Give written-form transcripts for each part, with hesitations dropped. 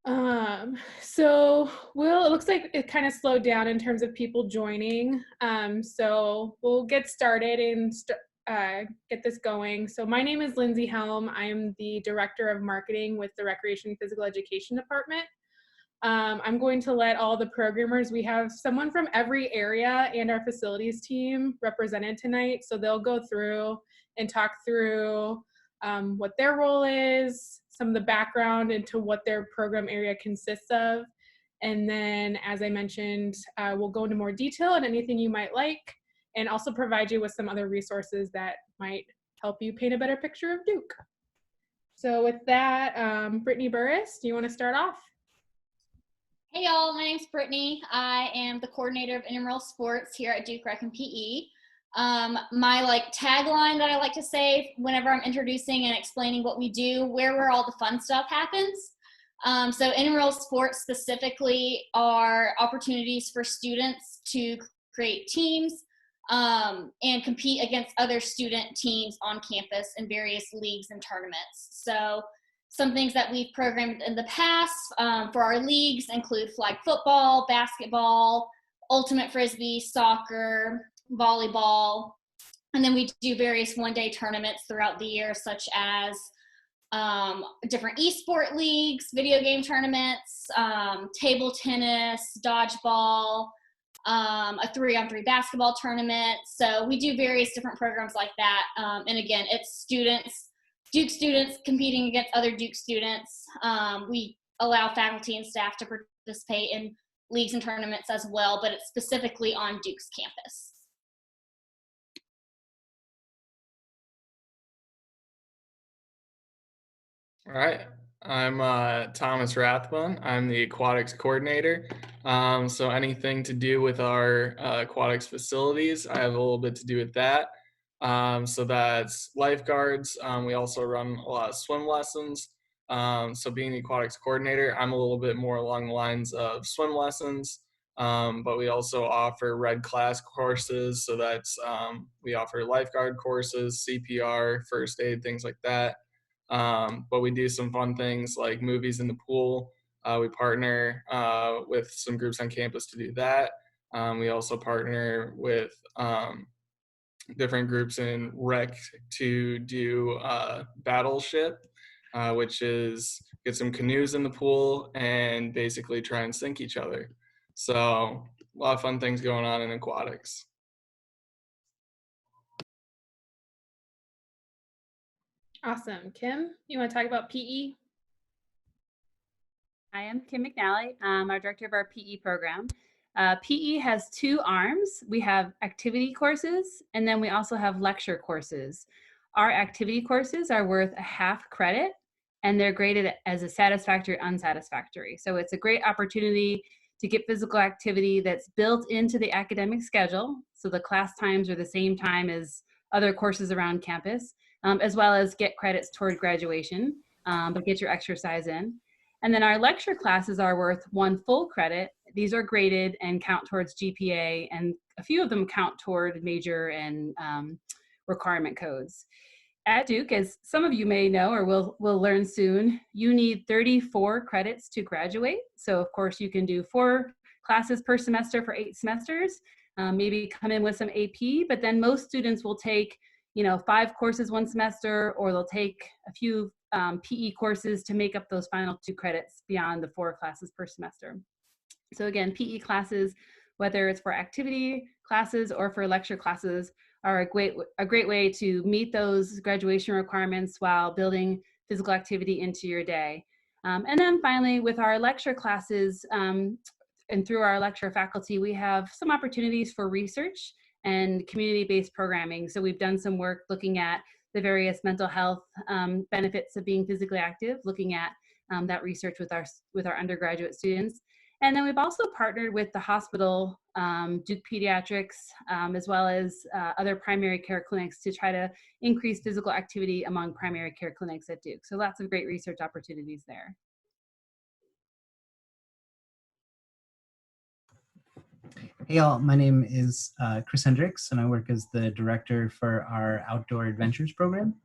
It looks like it kind of slowed down in terms of people joining. So we'll get started and get this going. So my name is Lindsay Helm. I'm the Director of Marketing with the Recreation and Physical Education Department. I'm going to let all the programmers, we have someone from every area and our facilities team represented tonight. So they'll go through and talk through what their role is, some of the background into what their program area consists of. And then, as I mentioned, we'll go into more detail on anything you might like, and also provide you with some other resources that might help you paint a better picture of Duke. So with that, Brittany Burris, do you want to start off? Hey y'all, my name's Brittany. I am the coordinator of intramural sports here at Duke Rec and PE. My tagline that I like to say whenever I'm introducing and explaining what we do, where all the fun stuff happens. So intramural sports specifically are opportunities for students to create teams and compete against other student teams on campus in various leagues and tournaments. So some things that we've programmed in the past for our leagues include flag football, basketball, ultimate frisbee, soccer, volleyball, and then we do various one-day tournaments throughout the year, such as different esport leagues, video game tournaments, table tennis, dodgeball, a 3-on-3 basketball tournament. So we do various different programs like that. And again, it's Duke students competing against other Duke students. We allow faculty and staff to participate in leagues and tournaments as well, but it's specifically on Duke's campus. All right, I'm Thomas Rathbun. I'm the aquatics coordinator. So anything to do with our aquatics facilities, I have a little bit to do with that. So that's lifeguards. We also run a lot of swim lessons. So being the aquatics coordinator, I'm a little bit more along the lines of swim lessons, but we also offer red class courses. So that's, we offer lifeguard courses, CPR, first aid, things like that. But we do some fun things like movies in the pool. We partner with some groups on campus to do that. We also partner with different groups in rec to do battleship, which is get some canoes in the pool and basically try and sink each other. So a lot of fun things going on in aquatics. Awesome. Kim, you want to talk about PE? I am Kim McNally. I'm our director of our PE program. PE has two arms. We have activity courses, and then we also have lecture courses. Our activity courses are worth a half credit, and they're graded as a satisfactory, unsatisfactory. So it's a great opportunity to get physical activity that's built into the academic schedule. So the class times are the same time as other courses around campus, as well as get credits toward graduation, but get your exercise in. And then our lecture classes are worth one full credit. These are graded and count towards GPA, and a few of them count toward major and requirement codes. At Duke, as some of you may know or will learn soon, you need 34 credits to graduate. So of course you can do 4 classes per semester for 8 semesters, maybe come in with some AP, but then most students will take 5 courses one semester, or they'll take a few PE courses to make up those final 2 credits beyond the 4 classes per semester. So again, PE classes, whether it's for activity classes or for lecture classes, are a great way to meet those graduation requirements while building physical activity into your day. And then finally, with our lecture classes and through our lecture faculty, we have some opportunities for research and community-based programming. So we've done some work looking at the various mental health benefits of being physically active, looking at that research with our undergraduate students. And then we've also partnered with the hospital, Duke Pediatrics, as well as other primary care clinics to try to increase physical activity among primary care clinics at Duke. So lots of great research opportunities there. Hey y'all, my name is Chris Hendricks, and I work as the director for our Outdoor Adventures program.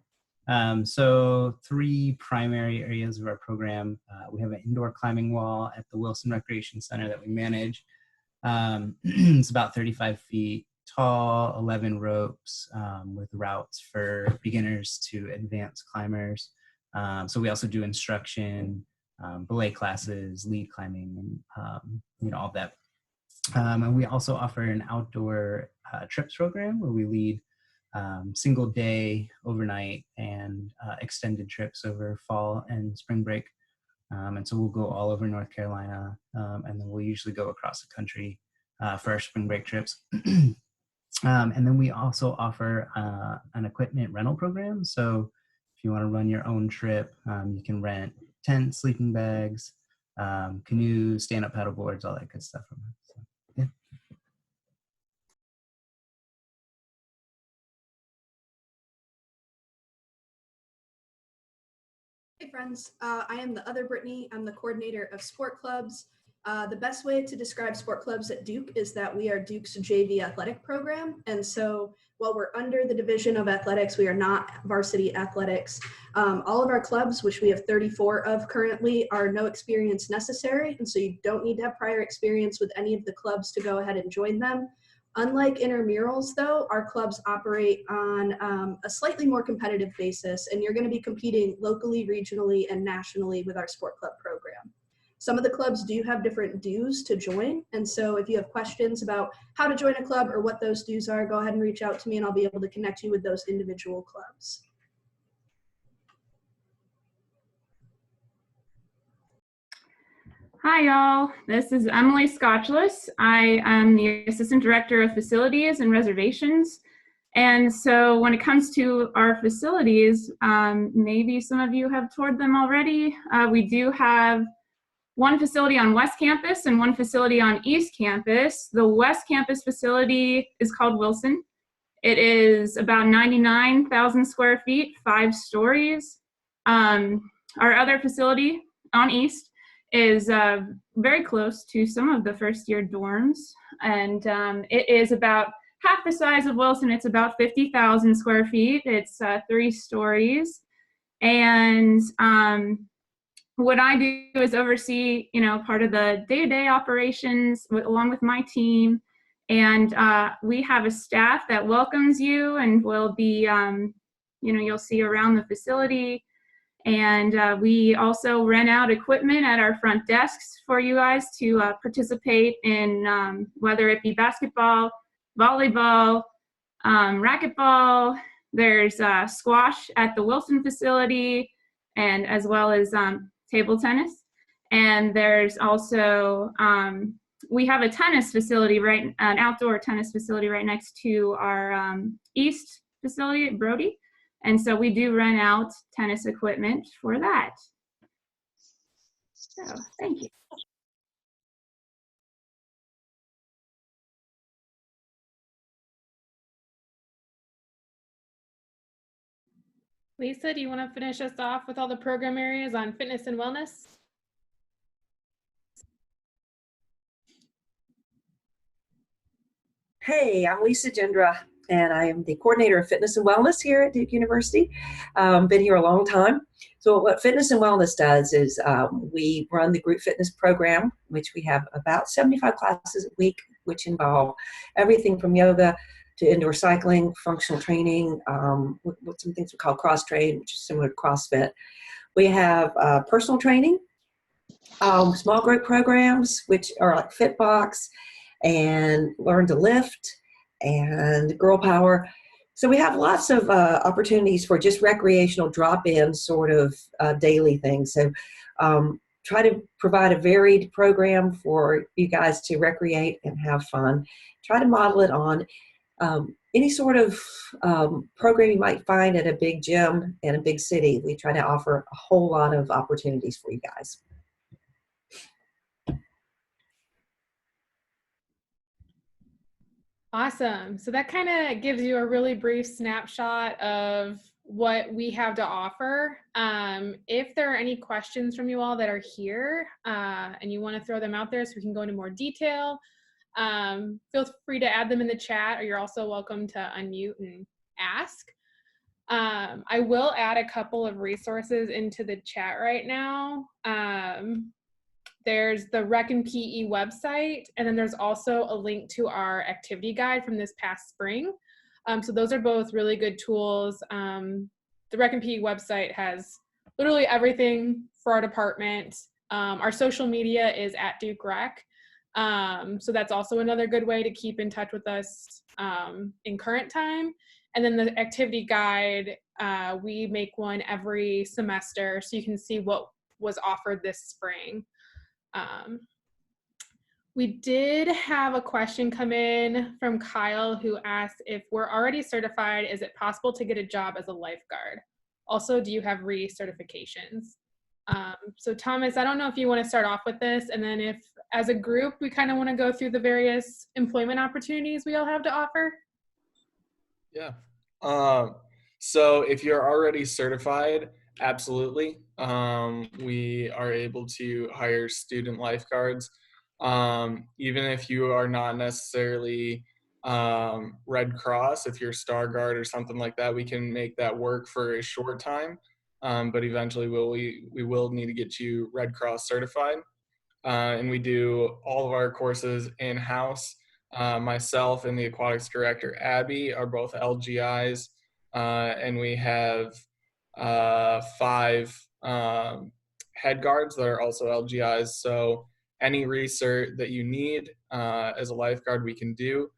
So 3 primary areas of our program. We have an indoor climbing wall at the Wilson Recreation Center that we manage. It's about 35 feet tall, 11 ropes with routes for beginners to advanced climbers. So we also do instruction, belay classes, lead climbing, and all that. And we also offer an outdoor trips program where we lead single day, overnight, and extended trips over fall and spring break. And so we'll go all over North Carolina, and then we'll usually go across the country for our spring break trips. And then we also offer an equipment rental program. So if you want to run your own trip, you can rent tents, sleeping bags, canoes, stand-up paddle boards, all that good stuff from us. So, yeah. Hey friends, I am the other Brittany. I'm the coordinator of sport clubs. The best way to describe sport clubs at Duke is that we are Duke's JV athletic program. And so while we're under the Division of Athletics, we are not varsity athletics. All of our clubs, which we have 34 of currently, are no experience necessary. And so you don't need to have prior experience with any of the clubs to go ahead and join them. Unlike intramurals, though, our clubs operate on a slightly more competitive basis, and you're going to be competing locally, regionally, and nationally with our sport club program. Some of the clubs do have different dues to join, and so if you have questions about how to join a club or what those dues are, go ahead and reach out to me, and I'll be able to connect you with those individual clubs. Hi, y'all. This is Emily Scotchless. I am the Assistant Director of Facilities and Reservations. And so when it comes to our facilities, maybe some of you have toured them already. We do have one facility on West Campus and one facility on East Campus. The West Campus facility is called Wilson. It is about 99,000 square feet, 5 stories. Our other facility on East is very close to some of the first-year dorms, and it is about half the size of Wilson. It's about 50,000 square feet. It's 3 stories, and what I do is oversee, part of the day-to-day operations along with my team, and we have a staff that welcomes you and will be, you'll see around the facility. And we also rent out equipment at our front desks for you guys to participate in, whether it be basketball, volleyball, racquetball. There's squash at the Wilson facility, and as well as table tennis. And there's also, we have a tennis facility, an outdoor tennis facility right next to our East facility at Brody. And so we do rent out tennis equipment for that. So, thank you. Lisa, do you want to finish us off with all the program areas on fitness and wellness? Hey, I'm Lisa Gendra, and I am the coordinator of fitness and wellness here at Duke University. Been here a long time. So what fitness and wellness does is we run the group fitness program, which we have about 75 classes a week, which involve everything from yoga to indoor cycling, functional training, with some things we call cross-train, which is similar to CrossFit. We have personal training, small group programs, which are like Fitbox, and Learn to Lift, and Girl Power. So we have lots of opportunities for just recreational drop-in sort of daily things. So try to provide a varied program for you guys to recreate and have fun. Try to model it on any sort of program you might find at a big gym in a big city. We try to offer a whole lot of opportunities for you guys. Awesome. So that kind of gives you a really brief snapshot of what we have to offer. If there are any questions from you all that are here and you want to throw them out there so we can go into more detail, feel free to add them in the chat, or you're also welcome to unmute and ask. I will add a couple of resources into the chat right now. There's the Rec and PE website, and then there's also a link to our activity guide from this past spring. So those are both really good tools. The Rec and PE website has literally everything for our department. Our social media is at Duke Rec. So that's also another good way to keep in touch with us in current time. And then the activity guide, we make one every semester so you can see what was offered this spring. We did have a question come in from Kyle who asked, if we're already certified, is it possible to get a job as a lifeguard? Also, do you have recertifications? So Thomas, I don't know if you want to start off with this, and then if as a group we kind of want to go through the various employment opportunities we all have to offer. Yeah. So if you're already certified, absolutely. We are able to hire student lifeguards. Even if you are not necessarily Red Cross, if you're Star Guard or something like that, we can make that work for a short time. But eventually we will need to get you Red Cross certified. And we do all of our courses in-house. Myself and the aquatics director, Abby, are both LGIs, and we have 5 head guards that are also LGIs. So any recert that you need as a lifeguard, we can do.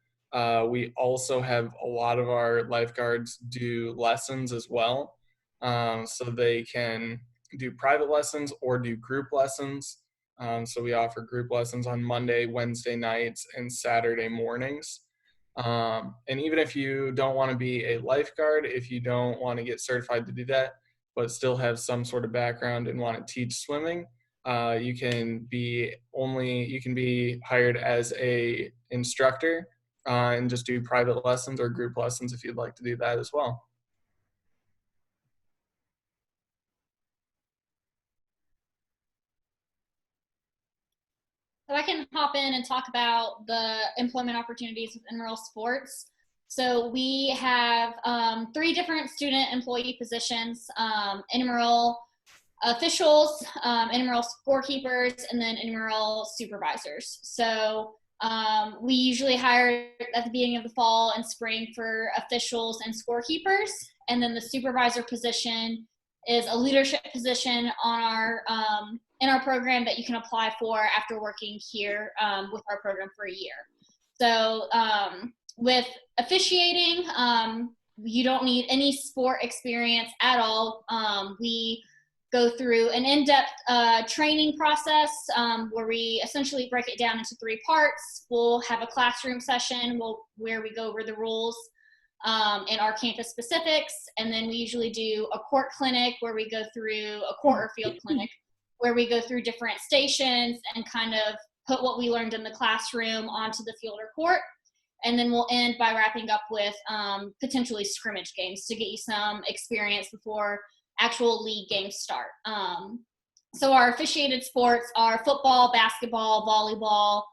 We also have a lot of our lifeguards do lessons as well. So they can do private lessons or do group lessons. So we offer group lessons on Monday, Wednesday nights, and Saturday mornings. And even if you don't want to be a lifeguard, if you don't want to get certified to do that, but still have some sort of background and want to teach swimming, you can be hired as a instructor and just do private lessons or group lessons if you'd like to do that as well. So I can hop in and talk about the employment opportunities with Intramural Sports. So we have 3 different student employee positions, intramural officials, intramural scorekeepers, and then intramural supervisors. So we usually hire at the beginning of the fall and spring for officials and scorekeepers. And then the supervisor position is a leadership position on our in our program that you can apply for after working here with our program for a year. So with officiating, you don't need any sport experience at all. We go through an in-depth training process where we essentially break it down into 3 parts. We'll have a classroom session where we go over the rules and our campus specifics, and then we usually do a court clinic where we go through a court or field clinic where we go through different stations and kind of put what we learned in the classroom onto the field or court. And then we'll end by wrapping up with potentially scrimmage games to get you some experience before actual league games start. So our officiated sports are football, basketball, volleyball,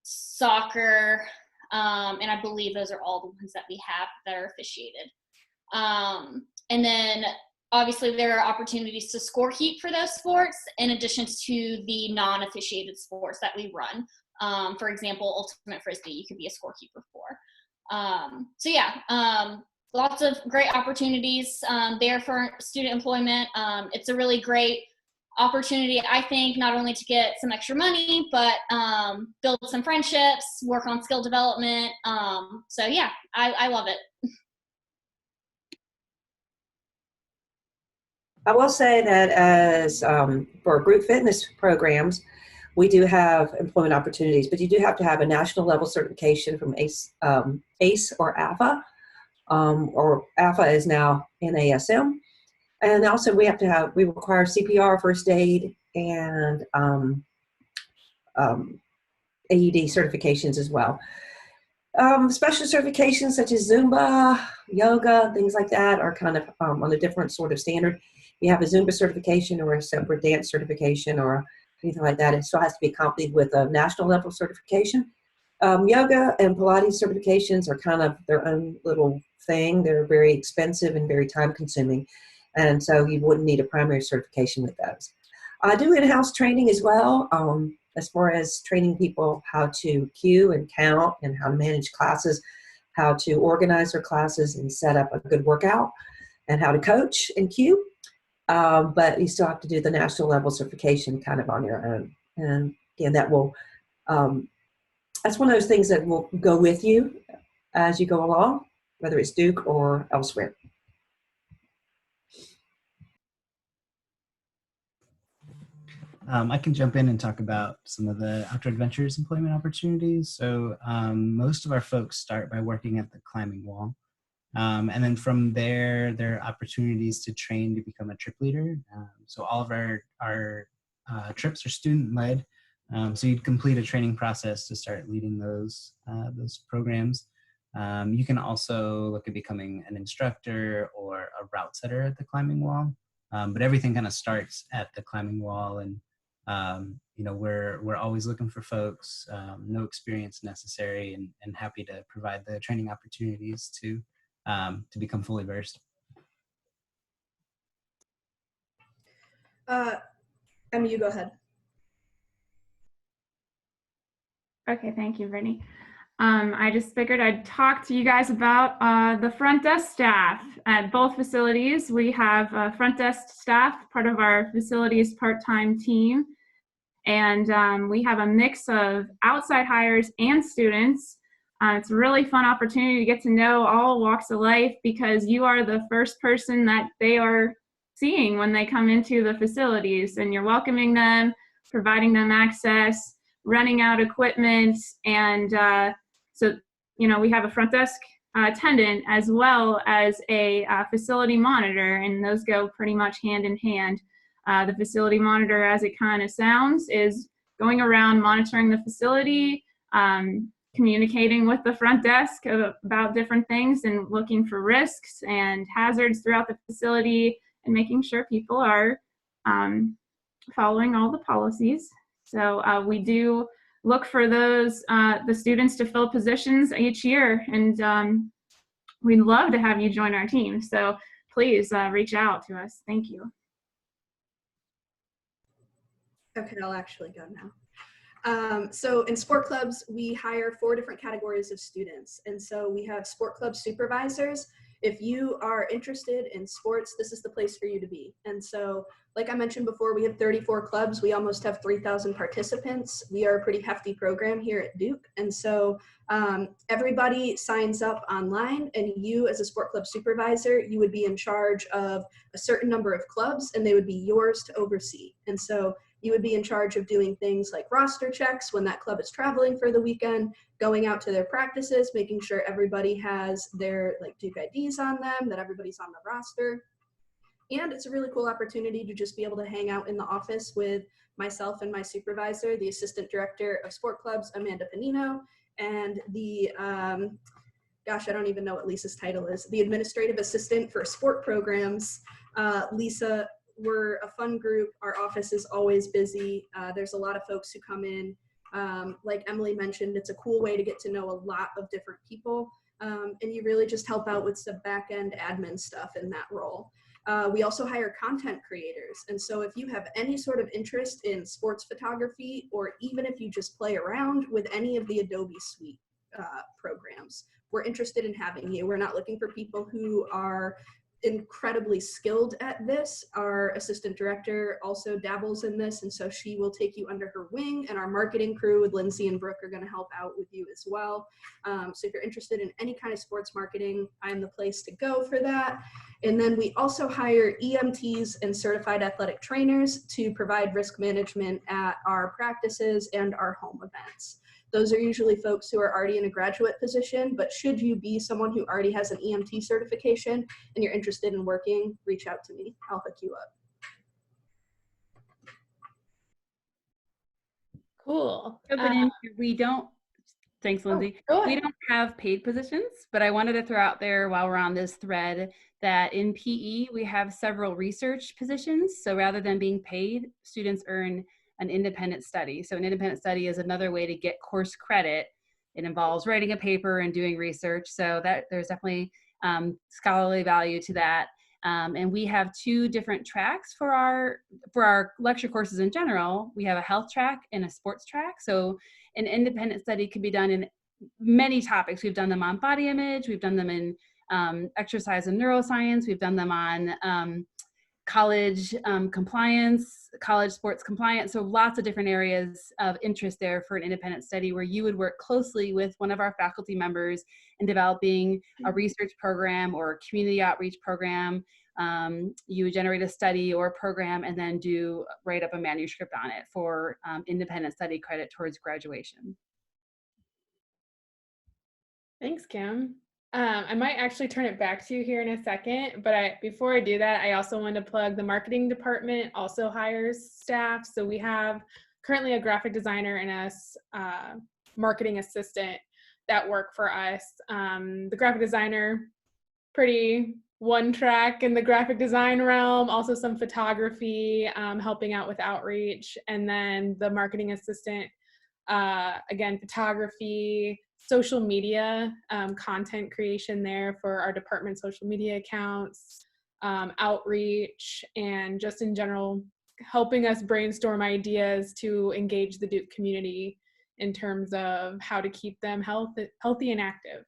soccer, and I believe those are all the ones that we have that are officiated. And then obviously there are opportunities to score keep for those sports in addition to the non-officiated sports that we run. For example, ultimate frisbee, you could be a scorekeeper for. So yeah, lots of great opportunities there for student employment. It's a really great opportunity, I think, not only to get some extra money, but build some friendships, work on skill development. So yeah, I love it. I will say that as for group fitness programs, we do have employment opportunities, but you do have to have a national level certification from ACE or AFA, or AFA is now NASM. And also we require CPR, first aid, and AED certifications as well. Special certifications such as Zumba, yoga, things like that are kind of on a different sort of standard. You have a Zumba certification or a separate dance certification or anything like that. It still has to be accompanied with a national level certification. Yoga and Pilates certifications are kind of their own little thing. They're very expensive and very time consuming. And so you wouldn't need a primary certification with those. I do in-house training as well, as far as training people how to cue and count and how to manage classes, how to organize their classes and set up a good workout, and how to coach and cue. But you still have to do the national level certification kind of on your own. And again, that will, that's one of those things that will go with you as you go along, whether it's Duke or elsewhere. I can jump in and talk about some of the outdoor adventures employment opportunities. So most of our folks start by working at the climbing wall. And then from there are opportunities to train to become a trip leader. So all of our trips are student-led. So you'd complete a training process to start leading those programs. You can also look at becoming an instructor or a route setter at the climbing wall. But everything kind of starts at the climbing wall, and you know, we're always looking for folks, no experience necessary, and happy to provide the training opportunities to become fully versed. Emmy, you go ahead. Okay, thank you, Brittany. I just figured I'd talk to you guys about the front desk staff at both facilities. We have front desk staff, part of our facilities part-time team, and we have a mix of outside hires and students. It's a really fun opportunity to get to know all walks of life, because you are the first person that they are seeing when they come into the facilities, and you're welcoming them, providing them access, renting out equipment, and so, you know, we have a front desk attendant as well as a facility monitor, and those go pretty much hand in hand. The facility monitor, as it kind of sounds, is going around monitoring the facility, communicating with the front desk about different things and looking for risks and hazards throughout the facility, and making sure people are following all the policies. So we do look for those, the students to fill positions each year, and we'd love to have you join our team. So please reach out to us. Thank you. Okay, I'll actually go now. So in sport clubs, we hire 4 different categories of students. And so we have sport club supervisors. If you are interested in sports, this is the place for you to be. And so, like I mentioned before, we have 34 clubs. We almost have 3,000 participants. We are a pretty hefty program here at Duke. And so everybody signs up online, and you as a sport club supervisor, you would be in charge of a certain number of clubs, and they would be yours to oversee. And so you would be in charge of doing things like roster checks when that club is traveling for the weekend, going out to their practices, making sure everybody has their like Duke IDs on them, that everybody's on the roster. And it's a really cool opportunity to just be able to hang out in the office with myself and my supervisor, the assistant director of sport clubs, Amanda Panino, and the, gosh, I don't even know what Lisa's title is, the administrative assistant for sport programs, Lisa. We're a fun group. Our office is always busy. There's a lot of folks who come in. Like Emily mentioned, it's a cool way to get to know a lot of different people. And you really just help out with some back-end admin stuff in that role. We also hire content creators. And so if you have any sort of interest in sports photography, or even if you just play around with any of the Adobe Suite programs, we're interested in having you. We're not looking for people who are incredibly skilled at this. Our assistant director also dabbles in this, and so she will take you under her wing, and our marketing crew with Lindsay and Brooke are going to help out with you as well. So if you're interested in any kind of sports marketing, I'm the place to go for that. And then we also hire EMTs and certified athletic trainers to provide risk management at our practices and our home events. Those are usually folks who are already in a graduate position, but should you be someone who already has an EMT certification and you're interested in working, reach out to me. I'll hook you up. Cool. Jumping in, we don't, thanks, Lindsay. We don't have paid positions, but I wanted to throw out there while we're on this thread that in PE, we have several research positions. So rather than being paid, students earn an independent study. So an independent study is another way to get course credit It involves writing a paper and doing research. So that there's definitely scholarly value to that. And we have 2 different tracks for our lecture courses in general. We have a health track and a sports track. So an independent study can be done in many topics. We've done them on body image. We've done them in exercise and neuroscience. We've done them on college compliance, college sports compliance. So lots of different areas of interest there for an independent study where you would work closely with one of our faculty members in developing a research program or a community outreach program. You would generate a study or program and then write up a manuscript on it for independent study credit towards graduation. Thanks, Kim. I might actually turn it back to you here in a second, but before I do that, I also want to plug the marketing department also hires staff. So we have currently a graphic designer and a marketing assistant that work for us. The graphic designer, pretty one track in the graphic design realm, also some photography, helping out with outreach. And then the marketing assistant, again, photography, social media, content creation there for our department social media accounts, outreach, and just in general, helping us brainstorm ideas to engage the Duke community in terms of how to keep them healthy and active.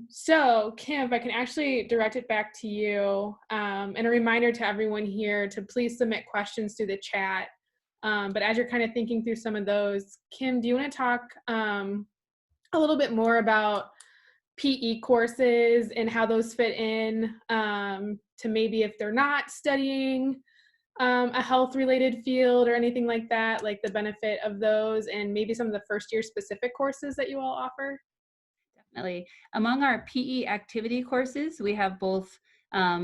So Kim, if I can actually direct it back to you, and a reminder to everyone here to please submit questions through the chat. But as you're kind of thinking through some of those, Kim, do you want to talk a little bit more about PE courses and how those fit in to maybe if they're not studying a health related field or anything like that, like the benefit of those and maybe some of the first year specific courses that you all offer? Definitely. Among our PE activity courses, we have both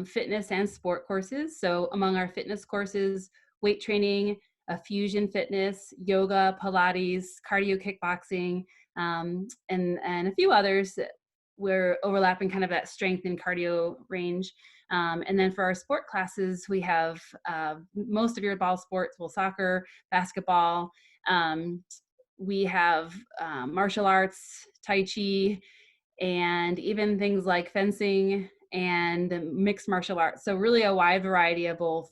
fitness and sport courses. So among our fitness courses, weight training, fusion fitness, yoga, Pilates, cardio kickboxing, and a few others that we're overlapping kind of that strength and cardio range. And then for our sport classes, we have most of your ball sports, well, soccer, basketball. We have martial arts, Tai Chi, and even things like fencing and mixed martial arts. So really a wide variety of both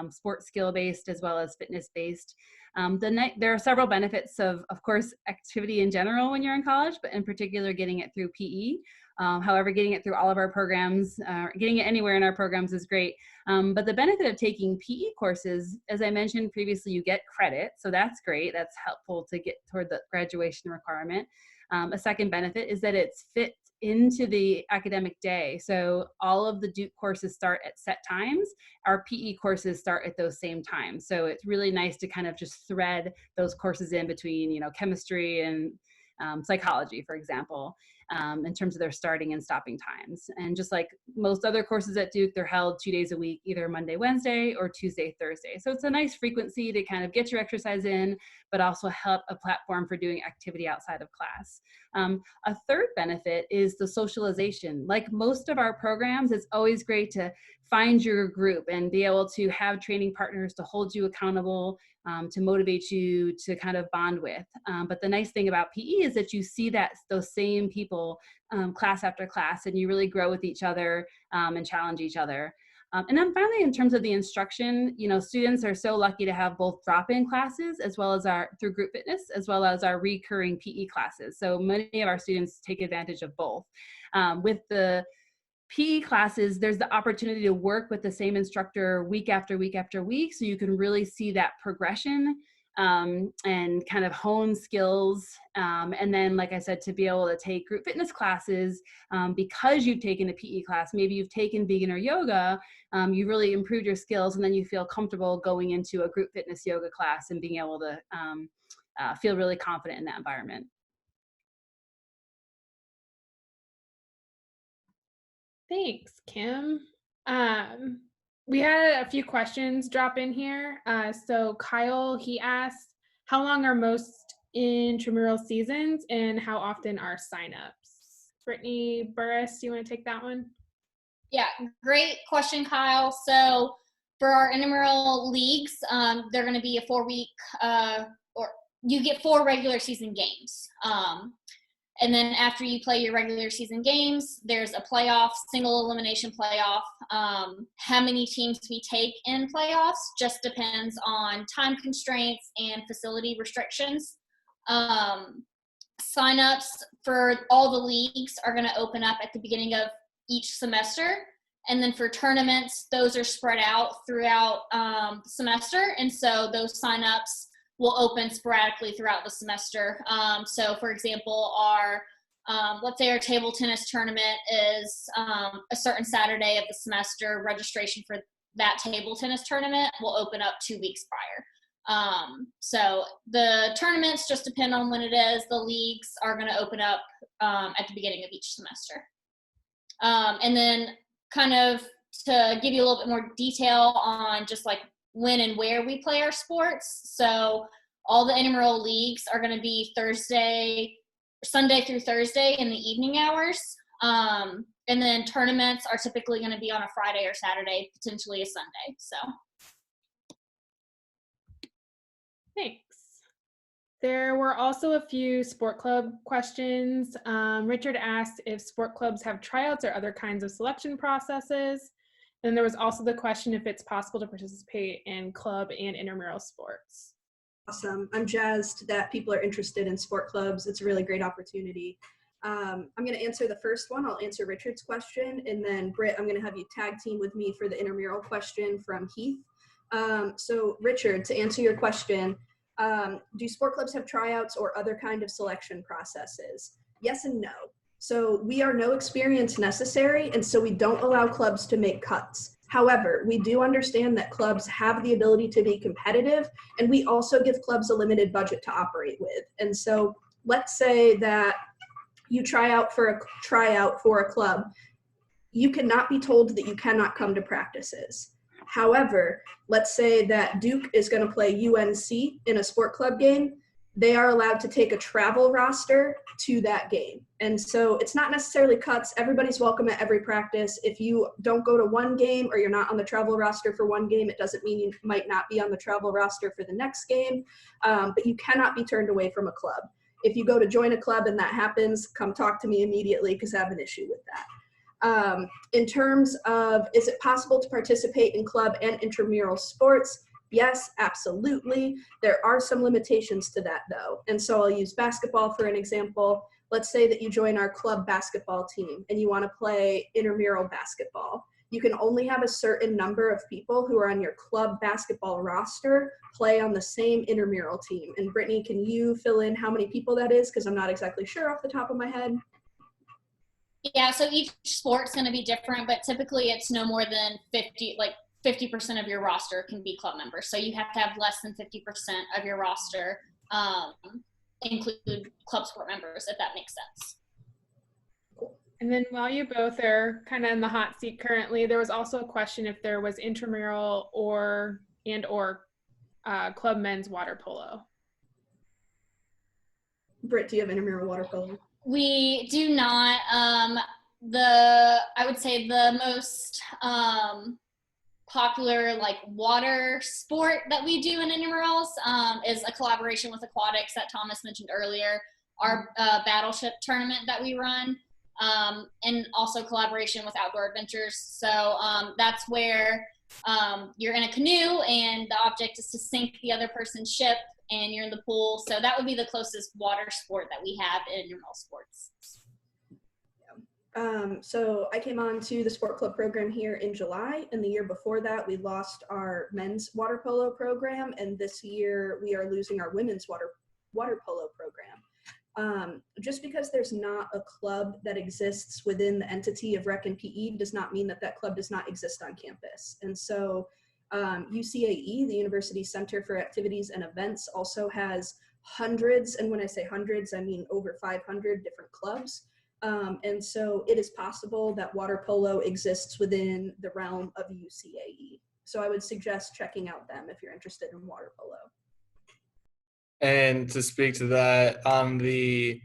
sports skill-based as well as fitness-based. There are several benefits of course, activity in general when you're in college, but in particular getting it through PE. However, getting it through all of our programs, getting it anywhere in our programs is great. But the benefit of taking PE courses, as I mentioned previously, you get credit. So that's great. That's helpful to get toward the graduation requirement. A second benefit is that it's fit into the academic day. So all of the Duke courses start at set times. Our PE courses start at those same times. So it's really nice to kind of just thread those courses in between, chemistry and psychology, for example, in terms of their starting and stopping times. And just like most other courses at Duke, they're held 2 days a week, either Monday, Wednesday, or Tuesday, Thursday. So it's a nice frequency to kind of get your exercise in, but also help a platform for doing activity outside of class. A third benefit is the socialization. Like most of our programs, it's always great to find your group and be able to have training partners to hold you accountable, to motivate you to kind of bond with. But the nice thing about PE is that you see those same people class after class, and you really grow with each other and challenge each other. And then finally, in terms of the instruction, students are so lucky to have both drop-in classes as well as through group fitness, as well as our recurring PE classes. So many of our students take advantage of both. With the PE classes, there's the opportunity to work with the same instructor week after week after week, so you can really see that progression and kind of hone skills. And then, like I said, to be able to take group fitness classes because you've taken a PE class, maybe you've taken beginner yoga, you really improved your skills, and then you feel comfortable going into a group fitness yoga class and being able to feel really confident in that environment. Thanks, Kim. We had a few questions drop in here. So Kyle, he asked, how long are most intramural seasons and how often are signups? Brittany Burris, do you want to take that one? Yeah, great question, Kyle. So for our intramural leagues, they're going to be a 4-week or you get 4 regular season games. And then after you play your regular season games, there's a playoff, single elimination playoff. How many teams we take in playoffs just depends on time constraints and facility restrictions. Signups for all the leagues are going to open up at the beginning of each semester. And then for tournaments, those are spread out throughout the semester. And so those signups will open sporadically throughout the semester. So for example, let's say our table tennis tournament is a certain Saturday of the semester. Registration for that table tennis tournament will open up 2 weeks prior. So the tournaments just depend on when it is. The leagues are going to open up at the beginning of each semester. And then kind of to give you a little bit more detail on just like when and where we play our sports. So all the intramural leagues are going to be Sunday through Thursday in the evening hours. And then tournaments are typically going to be on a Friday or Saturday, potentially a Sunday. So. Thanks. There were also a few sport club questions. Richard asked if sport clubs have tryouts or other kinds of selection processes. And there was also the question if it's possible to participate in club and intramural sports. Awesome. I'm jazzed that people are interested in sport clubs. It's a really great opportunity. I'm going to answer the first one. I'll answer Richard's question. And then Britt, I'm going to have you tag team with me for the intramural question from Heath. So Richard, to answer your question, do sport clubs have tryouts or other kind of selection processes? Yes and no. So we are no experience necessary, and so we don't allow clubs to make cuts. However, we do understand that clubs have the ability to be competitive, and we also give clubs a limited budget to operate with. And so let's say that you try out for a club. You cannot be told that you cannot come to practices. However, let's say that Duke is going to play UNC in a sport club game. They are allowed to take a travel roster to that game. And so it's not necessarily cuts. Everybody's welcome at every practice. If you don't go to one game or you're not on the travel roster for one game, it doesn't mean you might not be on the travel roster for the next game, but you cannot be turned away from a club. If you go to join a club and that happens, come talk to me immediately because I have an issue with that. In terms of, is it possible to participate in club and intramural sports? Yes, absolutely. There are some limitations to that though. And so I'll use basketball for an example. Let's say that you join our club basketball team and you want to play intramural basketball. You can only have a certain number of people who are on your club basketball roster play on the same intramural team. And Brittany, can you fill in how many people that is? Because I'm not exactly sure off the top of my head. Yeah, so each sport's going to be different, but typically it's no more than 50% of your roster can be club members. So you have to have less than 50% of your roster include club sport members, if that makes sense. And then while you both are kind of in the hot seat currently, there was also a question if there was intramural or club men's water polo. Britt, do you have intramural water polo? We do not. I would say the most popular water sport that we do in intramurals is a collaboration with aquatics that Thomas mentioned earlier, our battleship tournament that we run, and also collaboration with Outdoor Adventures. So that's where you're in a canoe and the object is to sink the other person's ship and you're in the pool. So that would be the closest water sport that we have in intramural sports. So I came on to the sport club program here in July, and the year before that we lost our men's water polo program, and this year we are losing our women's water polo program. Just because there's not a club that exists within the entity of Rec and PE does not mean that that club does not exist on campus. And so UCAE, the University Center for Activities and Events, also has hundreds, and when I say hundreds, I mean over 500 different clubs. And so it is possible that water polo exists within the realm of UCAE. So I would suggest checking out them if you're interested in water polo. And to speak to that, on the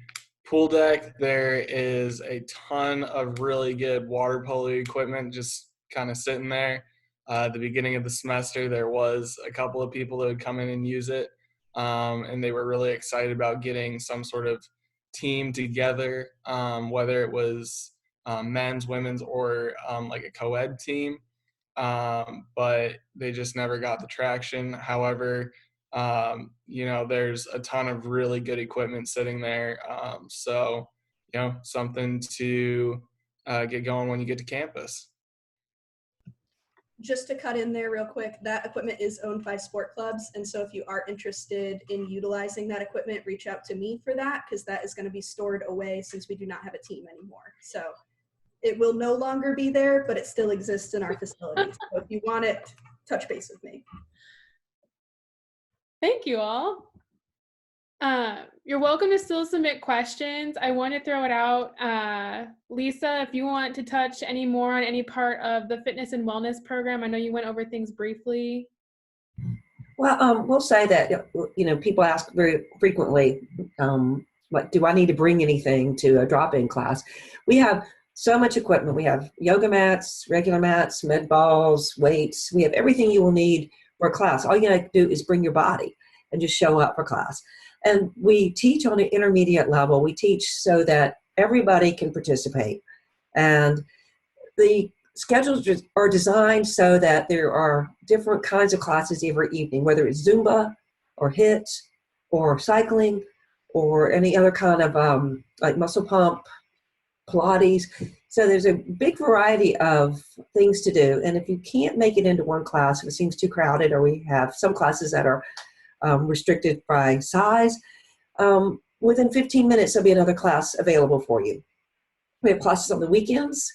pool deck, there is a ton of really good water polo equipment just kind of sitting there. At the beginning of the semester, there was a couple of people that would come in and use it. and they were really excited about getting some sort of team together, whether it was men's, women's, or like a co-ed team. But they just never got the traction. However, there's a ton of really good equipment sitting there. So, something to get going when you get to campus. Just to cut in there real quick, that equipment is owned by sport clubs. And so if you are interested in utilizing that equipment, reach out to me for that, because that is going to be stored away since we do not have a team anymore. So it will no longer be there, but it still exists in our facilities. So if you want it, touch base with me. Thank you all. You're welcome to still submit questions. I want to throw it out. Lisa, if you want to touch any more on any part of the fitness and wellness program, I know you went over things briefly. Well, we'll say that, people ask very frequently, like, do I need to bring anything to a drop-in class? We have so much equipment. We have yoga mats, regular mats, med balls, weights. We have everything you will need for a class. All you got to do is bring your body and just show up for class. And we teach on an intermediate level. We teach so that everybody can participate. And the schedules are designed so that there are different kinds of classes every evening, whether it's Zumba or HIIT or cycling or any other kind of like muscle pump, Pilates. So there's a big variety of things to do. And if you can't make it into one class, if it seems too crowded, or we have some classes that are restricted by size, within 15 minutes, there'll be another class available for you. We have classes on the weekends,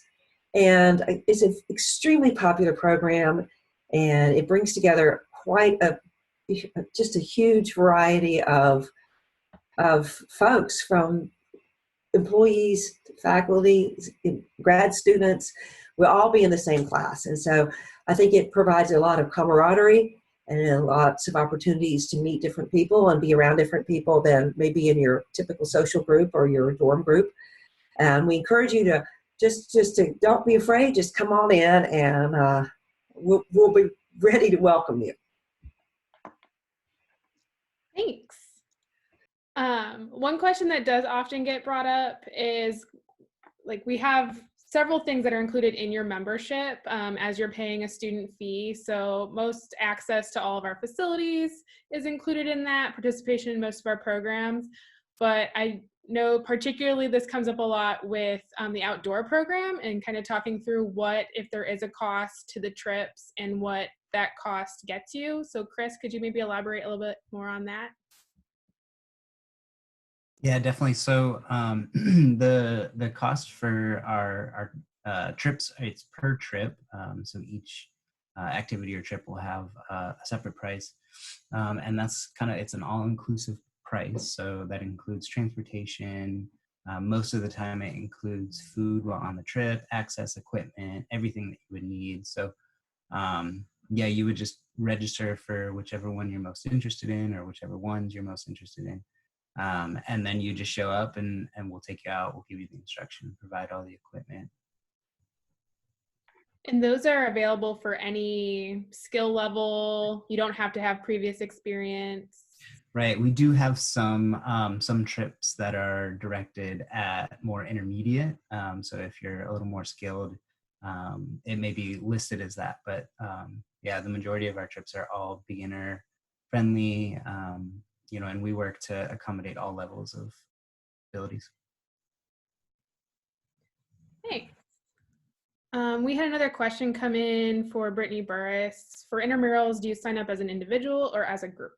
and it's an extremely popular program, and it brings together just a huge variety of folks, from employees, faculty, grad students. We'll all be in the same class. And so I think it provides a lot of camaraderie and lots of opportunities to meet different people and be around different people than maybe in your typical social group or your dorm group. And we encourage you to just to don't be afraid, just come on in, and we'll be ready to welcome you. Thanks. One question that does often get brought up is, like, we have several things that are included in your membership as you're paying a student fee. So most access to all of our facilities is included in that, participation in most of our programs. But I know particularly this comes up a lot with the outdoor program, and kind of talking through what, if there is a cost to the trips, and what that cost gets you. So Chris, could you maybe elaborate a little bit more on that? Yeah, definitely. So the cost for our trips, it's per trip. So each activity or trip will have a separate price. And that's it's an all-inclusive price. So that includes transportation. Most of the time it includes food while on the trip, access, equipment, everything that you would need. So yeah, you would just register for whichever one you're most interested in, or whichever ones you're most interested in. And then you just show up, and we'll take you out. We'll give you the instruction, provide all the equipment. And those are available for any skill level. You don't have to have previous experience. Right. We do have some trips that are directed at more intermediate. So if you're a little more skilled, it may be listed as that. But yeah, the majority of our trips are all beginner friendly. And we work to accommodate all levels of abilities. Thanks. We had another question come in for Brittany Burris. For intramurals, do you sign up as an individual or as a group?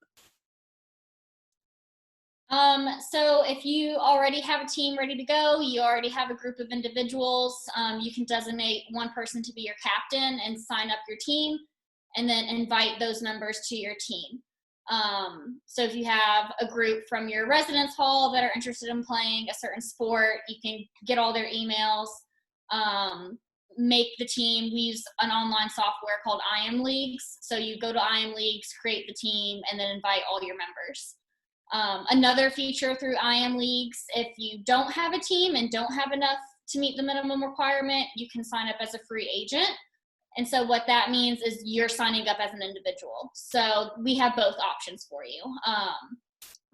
So if you already have a team ready to go, you already have a group of individuals, you can designate one person to be your captain and sign up your team, and then invite those members to your team. So if you have a group from your residence hall that are interested in playing a certain sport, you can get all their emails, make the team. We use an online software called IM Leagues. So you go to IM Leagues, create the team, and then invite all your members. Another feature through IM Leagues, if you don't have a team and don't have enough to meet the minimum requirement, you can sign up as a free agent. And so what that means is you're signing up as an individual. So we have both options for you.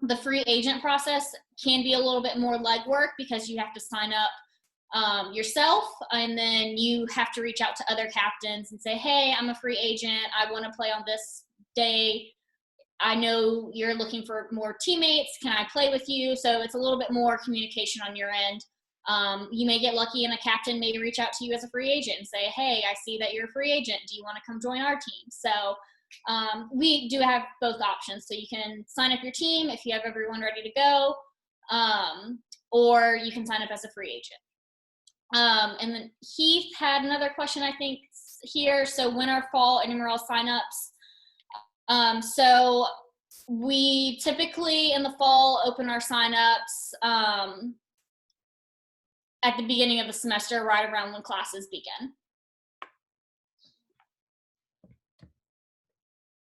The free agent process can be a little bit more legwork because you have to sign up yourself, and then you have to reach out to other captains and say, hey, I'm a free agent, I want to play on this day, I know you're looking for more teammates, can I play with you? So it's a little bit more communication on your end. You may get lucky and a captain may reach out to you as a free agent and say, hey, I see that you're a free agent, do you want to come join our team? So we do have both options. So you can sign up your team if you have everyone ready to go, or you can sign up as a free agent. And then Heath had another question, I think, here. So when are fall intramural signups? So we typically in the fall open our signups at the beginning of the semester, right around when classes begin.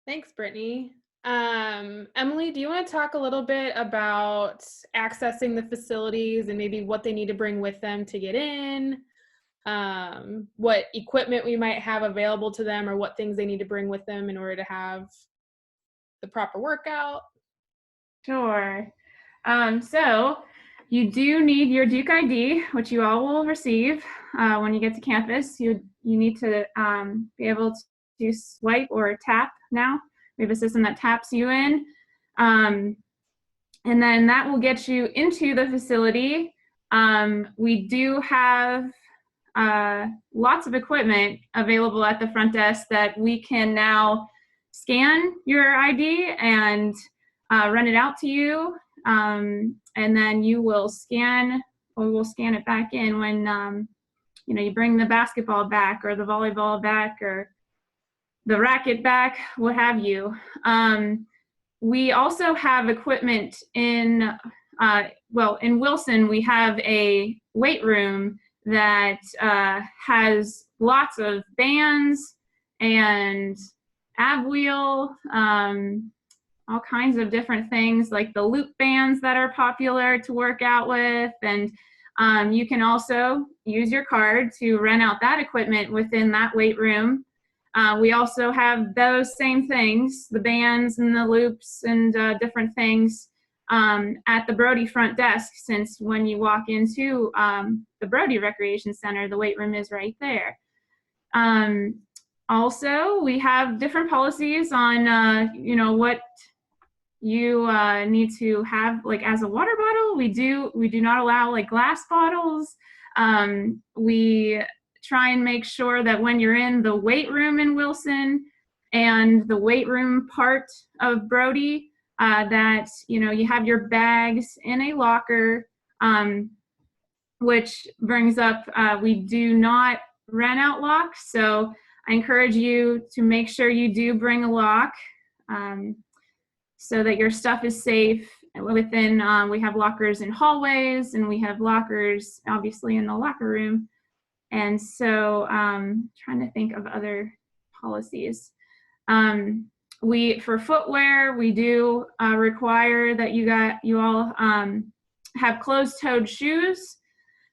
Thanks, Brittany. Emily, do you want to talk a little bit about accessing the facilities and maybe what they need to bring with them to get in, what equipment we might have available to them, or what things they need to bring with them in order to have the proper workout? Sure. So you do need your Duke ID, which you all will receive when you get to campus. You need to be able to swipe or tap now. We have a system that taps you in. And then that will get you into the facility. We do have lots of equipment available at the front desk that we can now scan your ID and run it out to you. And then you will scan, or we'll scan it back in when you bring the basketball back or the volleyball back or the racket back, what have you. We also have equipment in Wilson. We have a weight room that has lots of bands and ab wheel, all kinds of different things like the loop bands that are popular to work out with. And you can also use your card to rent out that equipment within that weight room. We also have those same things, the bands and the loops and different things at the Brody front desk, since when you walk into the Brody Recreation Center, the weight room is right there. Also, we have different policies on, what you need to have, like as a water bottle. We do not allow like glass bottles. We try and make sure that when you're in the weight room in Wilson and the weight room part of Brody, that you have your bags in a locker, which brings up we do not rent out locks. So I encourage you to make sure you do bring a lock so that your stuff is safe within. We have lockers in hallways, and we have lockers obviously in the locker room. And so trying to think of other policies. For footwear, we do require that you all have closed-toed shoes,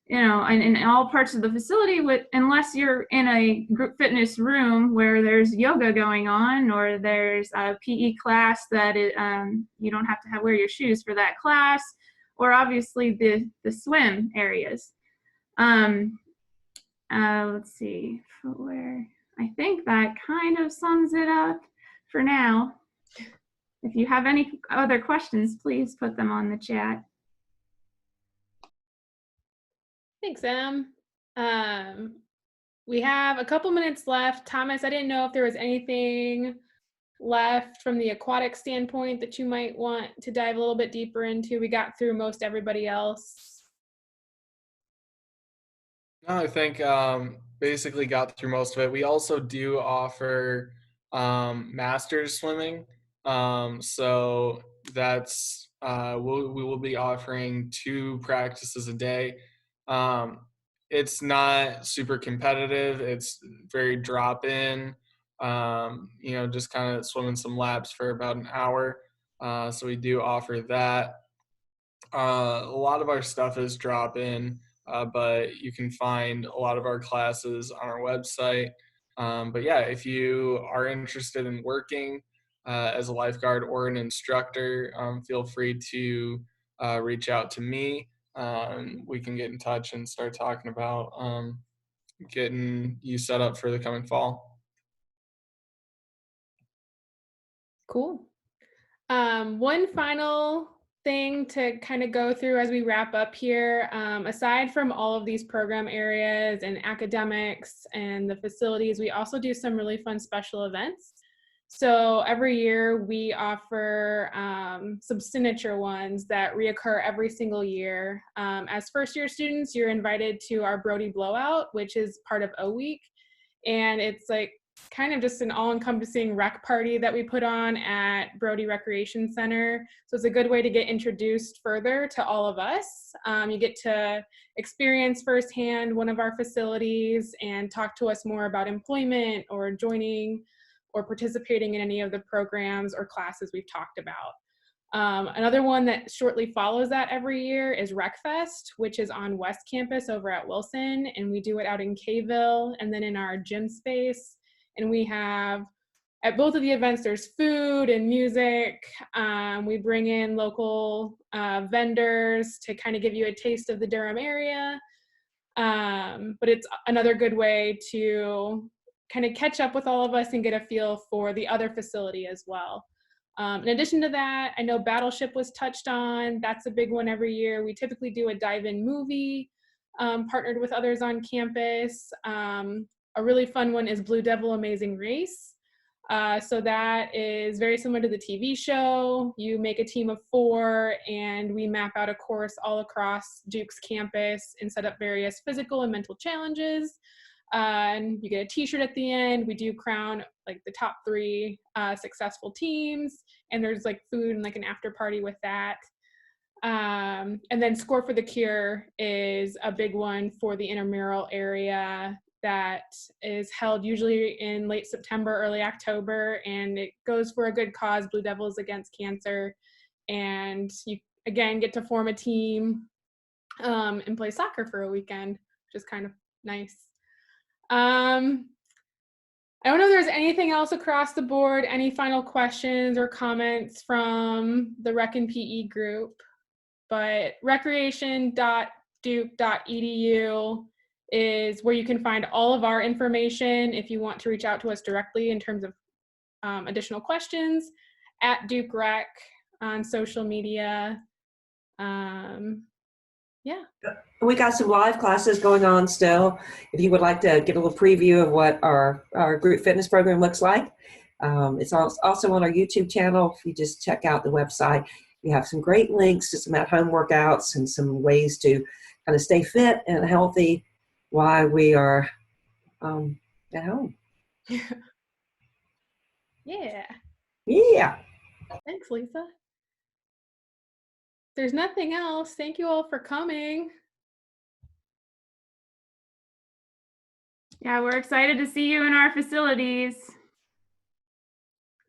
in all parts of the facility, unless you're in a group fitness room where there's yoga going on, or there's a PE class that you don't have to wear your shoes for that class, or obviously the swim areas. Let's see, footwear. I think that kind of sums it up for now. If you have any other questions, please put them on the chat. Thanks, Em. We have a couple minutes left. Thomas, I didn't know if there was anything left from the aquatic standpoint that you might want to dive a little bit deeper into. We got through most everybody else. No, I think basically got through most of it. We also do offer masters swimming. So that's we will be offering 2 practices a day. It's not super competitive. It's very drop-in, just kind of swimming some laps for about an hour. So we do offer that. A lot of our stuff is drop-in, but you can find a lot of our classes on our website. But yeah, if you are interested in working, as a lifeguard or an instructor, feel free to reach out to me. We can get in touch and start talking about getting you set up for the coming fall. Cool. One final thing to kind of go through as we wrap up here, aside from all of these program areas and academics and the facilities, we also do some really fun special events. So every year we offer some signature ones that reoccur every single year. As first year students, you're invited to our Brody Blowout, which is part of O Week. And it's like kind of just an all-encompassing rec party that we put on at Brody Recreation Center. So it's a good way to get introduced further to all of us. You get to experience firsthand one of our facilities and talk to us more about employment or joining or participating in any of the programs or classes we've talked about. Another one that shortly follows that every year is RecFest, which is on West Campus over at Wilson, and we do it out in Kville and then in our gym space. And we have, at both of the events, there's food and music. We bring in local vendors to kind of give you a taste of the Durham area. But it's another good way to kind of catch up with all of us and get a feel for the other facility as well. In addition to that, I know Battleship was touched on. That's a big one every year. We typically do a dive-in movie partnered with others on campus. A really fun one is Blue Devil Amazing Race. So that is very similar to the TV show. You make a team of 4 and we map out a course all across Duke's campus and set up various physical and mental challenges. And you get a t-shirt at the end. We do crown like the top 3 successful teams, and there's like food and like an after party with that. And then Score for the Cure is a big one for the intramural area that is held usually in late September, early October, and it goes for a good cause, Blue Devils Against Cancer. And you, again, get to form a team and play soccer for a weekend, which is kind of nice. I don't know if there's anything else across the board, any final questions or comments from the Rec and PE group, but recreation.duke.edu is where you can find all of our information if you want to reach out to us directly in terms of additional questions, at Duke Rec on social media. Yeah. We got some live classes going on still. If you would like to get a little preview of what our group fitness program looks like, it's also on our YouTube channel. If you just check out the website, we have some great links to some at-home workouts and some ways to kind of stay fit and healthy while we are at home. Yeah. Yeah. Thanks, Lisa. There's nothing else. Thank you all for coming. Yeah, we're excited to see you in our facilities.